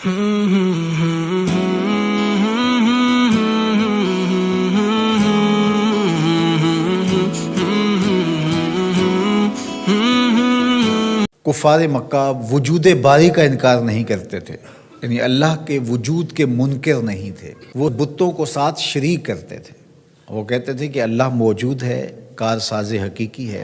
کفار مکہ وجود باری کا انکار نہیں کرتے تھے، یعنی اللہ کے وجود کے منکر نہیں تھے، وہ بتوں کو ساتھ شریک کرتے تھے۔ وہ کہتے تھے کہ اللہ موجود ہے، کار ساز حقیقی ہے،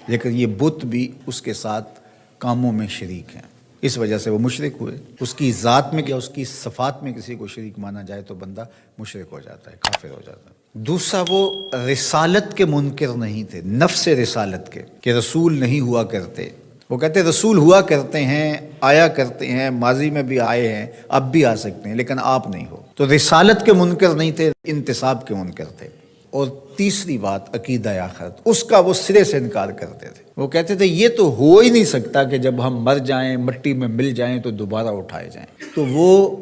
لیکن یہ بت بھی اس کے ساتھ کاموں میں شریک ہیں۔ اس وجہ سے وہ مشرک ہوئے۔ اس کی ذات میں یا اس کی صفات میں کسی کو شریک مانا جائے تو بندہ مشرک ہو جاتا ہے، کافر ہو جاتا ہے۔ دوسرا، وہ رسالت کے منکر نہیں تھے، نفس رسالت کے، کہ رسول نہیں ہوا کرتے۔ وہ کہتے رسول ہوا کرتے ہیں، آیا کرتے ہیں، ماضی میں بھی آئے ہیں، اب بھی آ سکتے ہیں، لیکن آپ نہیں ہو۔ تو رسالت کے منکر نہیں تھے، انتساب کے منکر تھے۔ اور تیسری بات، عقیدہ آخرت، اس کا وہ سرے سے انکار کرتے تھے۔ وہ کہتے تھے یہ تو ہو ہی نہیں سکتا کہ جب ہم مر جائیں، مٹی میں مل جائیں تو دوبارہ اٹھائے جائیں۔ تو وہ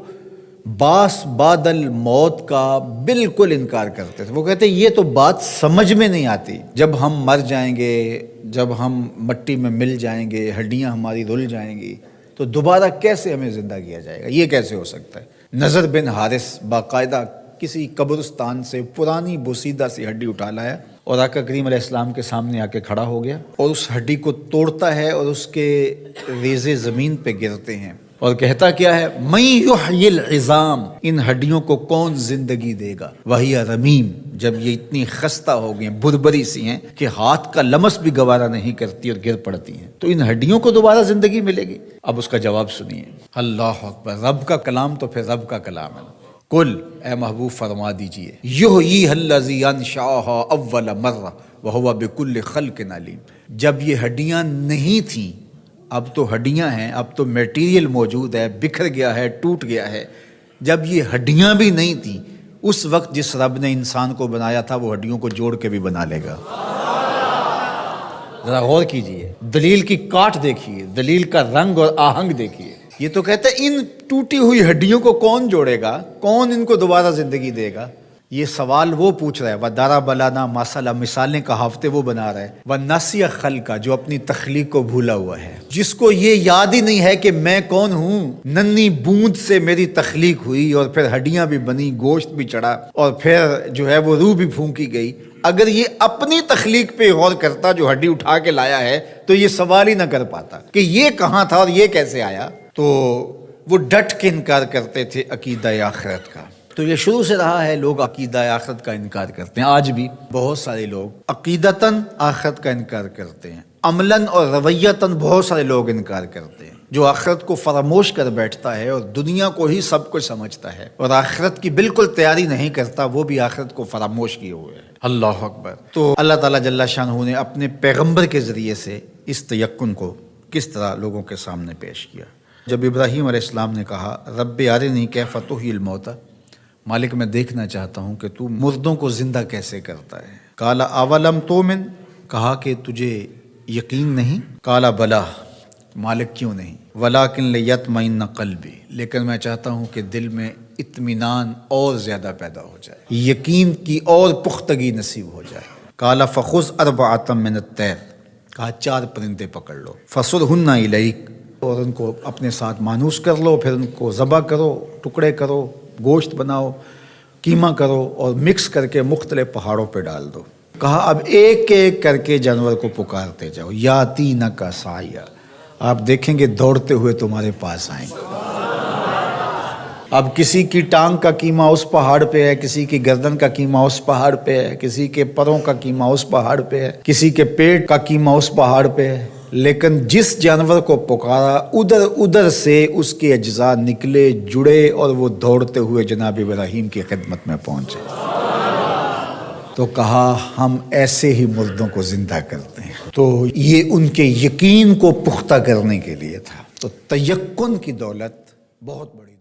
باس بعد الموت کا بالکل انکار کرتے تھے۔ وہ کہتے ہیں یہ تو بات سمجھ میں نہیں آتی، جب ہم مر جائیں گے، جب ہم مٹی میں مل جائیں گے، ہڈیاں ہماری رل جائیں گی، تو دوبارہ کیسے ہمیں زندہ کیا جائے گا؟ یہ کیسے ہو سکتا ہے؟ نضر بن حارث باقاعدہ کسی قبرستان سے پرانی بوسیدہ سی ہڈی اٹھا لایا اور آقا کریم علیہ السلام کے سامنے آ کے کھڑا ہو گیا، اور اس ہڈی کو توڑتا ہے اور اس کے ریزے زمین پہ گرتے ہیں، اور کہتا کیا ہے؟ من یحیی العظام، ان ہڈیوں کو کون زندگی دے گا؟ وہی رمیم، جب یہ اتنی خستہ ہو گئی ہیں، بربری سی ہیں کہ ہاتھ کا لمس بھی گوارا نہیں کرتی اور گر پڑتی ہیں، تو ان ہڈیوں کو دوبارہ زندگی ملے گی؟ اب اس کا جواب سنیے۔ اللہ اکبر، رب کا کلام تو پھر رب کا کلام ہے۔ کل، اے محبوب فرما دیجئے، یحییھا الذی انشأھا اول مرہ وہو بکل خلق علیم۔ جب یہ ہڈیاں نہیں تھیں، اب تو ہڈیاں ہیں، اب تو میٹیریل موجود ہے، بکھر گیا ہے، ٹوٹ گیا ہے۔ جب یہ ہڈیاں بھی نہیں تھیں، اس وقت جس رب نے انسان کو بنایا تھا، وہ ہڈیوں کو جوڑ کے بھی بنا لے گا۔ ذرا غور کیجئے، دلیل کی کاٹ دیکھیے، دلیل کا رنگ اور آہنگ دیکھیے۔ یہ تو کہتے ہیں ان ٹوٹی ہوئی ہڈیوں کو کون جوڑے گا؟ کون ان کو دوبارہ زندگی دے گا؟ یہ سوال وہ پوچھ رہا ہے، وَضَرَبَ لَنَا مَثَلًا، مثالیں کہاوتیں وہ بنا رہا ہے، وَنَسِیَ خَلْقَ، جو اپنی تخلیق کو بھولا ہوا ہے، جس کو یہ یاد ہی نہیں ہے کہ میں کون ہوں۔ ننھی بوند سے میری تخلیق ہوئی، اور پھر ہڈیاں بھی بنی، گوشت بھی چڑھا، اور پھر جو ہے وہ روح بھی پھونکی گئی۔ اگر یہ اپنی تخلیق پہ غور کرتا جو ہڈی اٹھا کے لایا ہے، تو یہ سوال ہی نہ کر پاتا کہ یہ کہاں تھا اور یہ کیسے آیا۔ تو وہ ڈٹ کے انکار کرتے تھے عقیدہ آخرت کا۔ تو یہ شروع سے رہا ہے، لوگ عقیدہ آخرت کا انکار کرتے ہیں۔ آج بھی بہت سارے لوگ عقیدتاً آخرت کا انکار کرتے ہیں، عملاً اور رویتاً بہت سارے لوگ انکار کرتے ہیں۔ جو آخرت کو فراموش کر بیٹھتا ہے اور دنیا کو ہی سب کچھ سمجھتا ہے اور آخرت کی بالکل تیاری نہیں کرتا، وہ بھی آخرت کو فراموش کیے ہوئے ہے۔ اللہ اکبر۔ تو اللہ تعالیٰ جل شانہ نے اپنے پیغمبر کے ذریعے سے اس تیقن کو کس طرح لوگوں کے سامنے پیش کیا۔ جب ابراہیم علیہ السلام نے کہا رب ارنی کیف تحیی الموتى، مالک میں دیکھنا چاہتا ہوں کہ تو مردوں کو زندہ کیسے کرتا ہے۔ قال اولم تؤمن، کہا کہ تجھے یقین نہیں؟ قال بلی، مالک کیوں نہیں؟ ولکن لیطمئن قلبی، لیکن میں چاہتا ہوں کہ دل میں اطمینان اور زیادہ پیدا ہو جائے، یقین کی اور پختگی نصیب ہو جائے۔ قال فخذ اربعۃ من الطیر، کہا 4 پرندے پکڑ لو، فصرہن الیک، اور ان کو اپنے ساتھ مانوس کر لو، پھر ان کو ذبح کرو، ٹکڑے کرو، گوشت بناؤ، قیمہ کرو، اور مکس کر کے مختلف پہاڑوں پہ ڈال دو۔ کہا اب ایک ایک کر کے جانور کو پکارتے جاؤ، یاتینک سعیا، آپ دیکھیں گے دوڑتے ہوئے تمہارے پاس آئیں گے۔ اب کسی کی ٹانگ کا قیمہ اس پہاڑ پہ ہے، کسی کی گردن کا قیمہ اس پہاڑ پہ ہے، کسی کے پروں کا قیمہ اس پہاڑ پہ ہے، کسی کے پیٹ کا قیمہ اس پہاڑ پہ ہے، لیکن جس جانور کو پکارا ادھر ادھر سے اس کے اجزاء نکلے، جڑے، اور وہ دوڑتے ہوئے جناب ابراہیم کی خدمت میں پہنچے۔ تو کہا ہم ایسے ہی مردوں کو زندہ کرتے ہیں۔ تو یہ ان کے یقین کو پختہ کرنے کے لیے تھا۔ تو تیقن کی دولت بہت بڑی